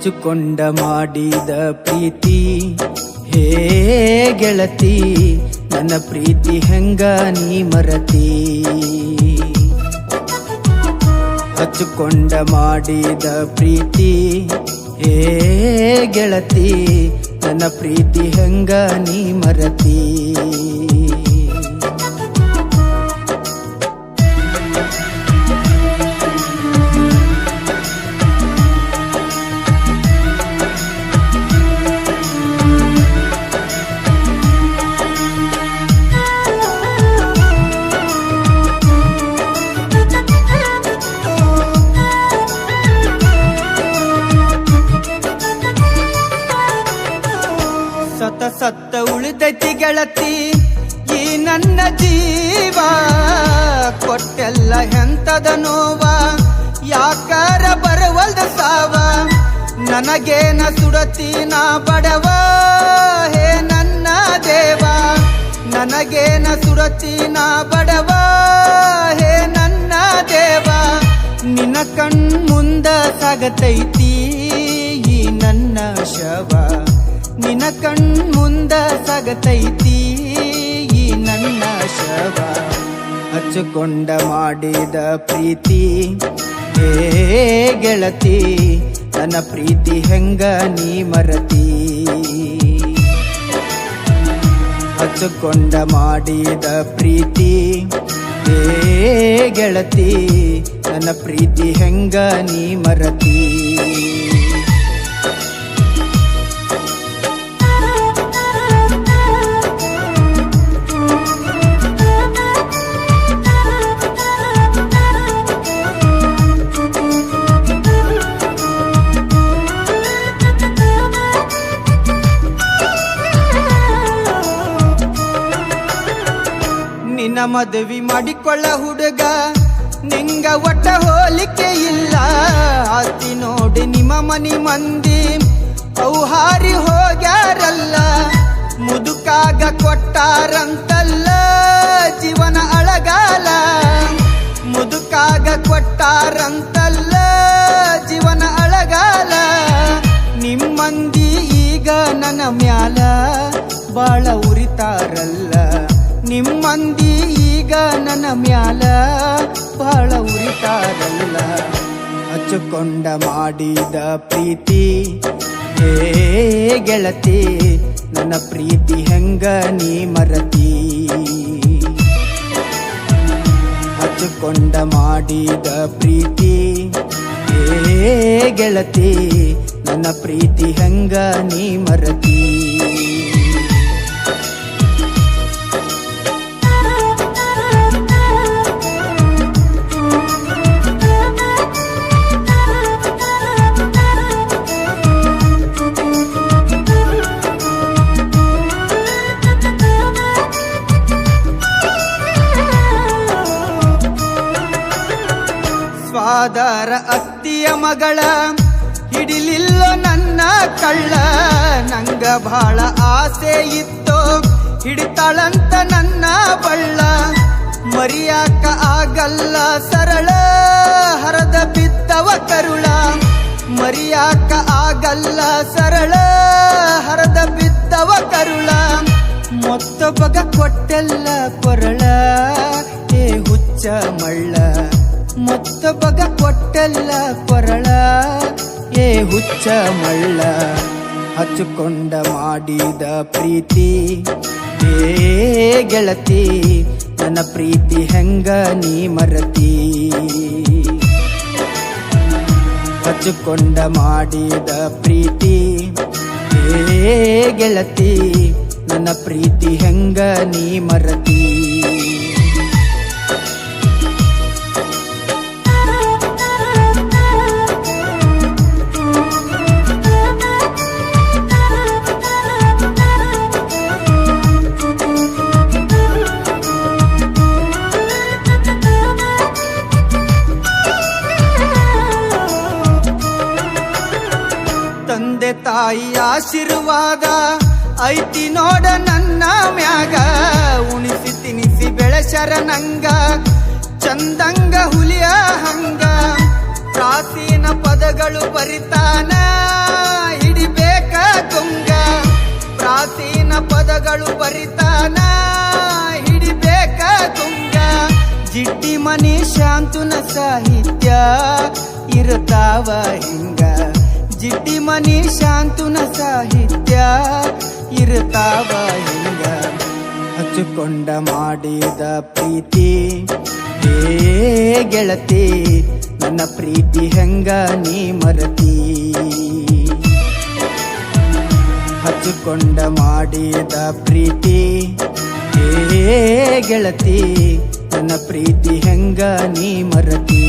ಹಚ್ಚಿಕೊಂಡ ಮಾಡಿದ ಪ್ರೀತಿ ಹೇ ಗೆಳತಿ ನನ್ನ ಪ್ರೀತಿ ಹೆಂಗ ನೀ ಮರತಿ ಹಚ್ಚಿಕೊಂಡ ಮಾಡಿದ ಪ್ರೀತಿ ಹೇ ಗೆಳತಿ ನನ್ನ ಪ್ರೀತಿ ಹೆಂಗ ನೀ ಮರತಿ ಸತ್ತ ಉಳಿದೈತಿ ಗೆಳತಿ ಈ ನನ್ನ ಜೀವ ಕೊಟ್ಟೆಲ್ಲ ಎಂತದ ನೋವ ಯಾಕಾರ ಬರವಲ್ದ ಸಾವ ನನಗೇನ ಸುಡತಿ ನಾ ಬಡವ ಹೇ ನನ್ನ ದೇವ ನನಗೇನ ಸುಡತಿ ನಾ ಬಡವ ಹೇ ನನ್ನ ದೇವ ನಿನ್ನ ಕಣ್ಮುಂದ ಸಾಗತೈತಿ ಈ ನನ್ನ ಶವ ನಿನ್ನ ಕಣ್ಮುಂದ ಸಾಗತೈತಿ ಈ ನನ್ನ ಶವ ಹಚ್ಚಿಕೊಂಡ ಮಾಡಿದ ಪ್ರೀತಿ ಹೇ ಗೆಳತಿ ನನ್ನ ಪ್ರೀತಿ ಹೆಂಗ ನೀ ಮರತಿ ಹಚ್ಚಿಕೊಂಡ ಮಾಡಿದ ಪ್ರೀತಿ ಹೇ ಗೆಳತಿ ನನ್ನ ಪ್ರೀತಿ ಹೆಂಗ ನೀ ಮರತಿ ನಿನ್ನ ಮದುವೆ ಮಾಡಿಕೊಳ್ಳ ಹುಡುಗ ನಿಂಗ ಒಟ್ಟ ಹೋಲಿಕೆ ಇಲ್ಲ ಆಸ್ತಿ ನೋಡಿ ನಿಮ್ಮ ಮನಿ ಮಂದಿ ಔಹಾರಿ ಹೋಗ್ಯಾರಲ್ಲ ಮುದುಕಾಗ ಕೊಟ್ಟಾರಂತಲ್ಲ ಜೀವನ ಅಳಗಾಲ ಮುದುಕಾಗ ಕೊಟ್ಟಾರಂತಲ್ಲ ಜೀವನ ಅಳಗಾಲ ನಿಮ್ಮಂದಿ ಈಗ ನನ್ನ ಮ್ಯಾಲ ಬಾಳ ಉರಿತಾರಲ್ಲ ನಿಮ್ಮಂದಿ ಈಗ ನನ್ನ ಮ್ಯಾಲ ಬಾಳ ಉರಿತಾರಲ್ಲ ಹಚ್ಚಿಕೊಂಡ ಮಾಡಿದ ಪ್ರೀತಿ ಹೇ ಗೆಳತಿ ನನ್ನ ಪ್ರೀತಿ ಹೆಂಗ ನೀ ಮರತಿ ಹಚ್ಚಿಕೊಂಡ ಮಾಡಿದ ಪ್ರೀತಿ ಹೇ ಗೆಳತಿ ನನ್ನ ಪ್ರೀತಿ ಹೆಂಗ ನೀ ಮರತಿ ಸ್ವಾದರ ಅತ್ತಿಯ ಮಗಳ ಹಿಡಿಲಿಲ್ಲ ನನ್ನ ಕಳ್ಳ ನಂಗ ಬಹಳ ಆಸೆ ಇತ್ತು ಹಿಡಿತಾಳಂತ ನನ್ನ ಬಳ್ಳ ಮರಿಯಾಕ ಆಗಲ್ಲ ಸರಳ ಹರದ ಬಿದ್ದವ ಕರುಳ ಮರಿಯಾಕ ಆಗಲ್ಲ ಸರಳ ಹರದ ಬಿದ್ದವ ಕರುಳ ಮತ್ತೊಬ್ಬಗ ಕೊಟ್ಟೆಲ್ಲ ಕೊರಳ ಏ ಹುಚ್ಚ ಮಳ್ಳ ಮತ್ತೊಬ್ಬಗ ಕೊಟ್ಟೆಲ್ಲ ಕೊರಳ ಏ ಹುಚ್ಚ ಮಳ್ಳ ಹಚ್ಚಿಕೊಂಡ ಮಾಡಿದ ಪ್ರೀತಿ ಹೇ ಗೆಳತಿ ನನ್ನ ಪ್ರೀತಿ ಹೆಂಗ ನೀ ಮರತಿ ಹಚ್ಚಿಕೊಂಡ ಮಾಡಿದ ಪ್ರೀತಿ ಹೇ ಗೆಳತಿ ನನ್ನ ಪ್ರೀತಿ ಹೆಂಗ ನೀ ಮರತಿ ತಂದೆ ತಾಯಿ ಆಶೀರ್ವಾದ ಐತಿ ನೋಡ ನನ್ನ ಮ್ಯಾಗ ಉಣಿಸಿ ತಿನಿಸಿ ಬೆಳೆಸರ ನಂಗ ಚಂದಂಗ ಹುಲಿಯ ಹಂಗ ಪ್ರಾಚೀನ ಪದಗಳು ಬರಿತಾನ ಪದಗಳು ಬರಿತಾನ ಹಿಡಿಬೇಕ ತುಂಗ ಜಿಡ್ಡಿ ಮನಿ ಶಾಂತುನ ಸಾಹಿತ್ಯ ಇರುತ್ತಾವ ಹಿಂಗ ಜಿಡ್ಡಿ ಮನಿ ಶಾಂತುನ ಸಾಹಿತ್ಯ ಇರುತ್ತಾವ ಹಿಂಗ ಹಚ್ಚಿಕೊಂಡ ಮಾಡಿದ ಪ್ರೀತಿ ಹೇ ಗೆಳತಿ ನನ್ನ ಪ್ರೀತಿ ಹೆಂಗ ನೀ ಮರತಿ ಹಚ್ಚಿಕೊಂಡ ಮಾಡಿದ ಪ್ರೀತಿ ಹೇ ಗೆಳತಿ ನನ್ನ ಪ್ರೀತಿ ಹೆಂಗ ನೀ ಮರತಿ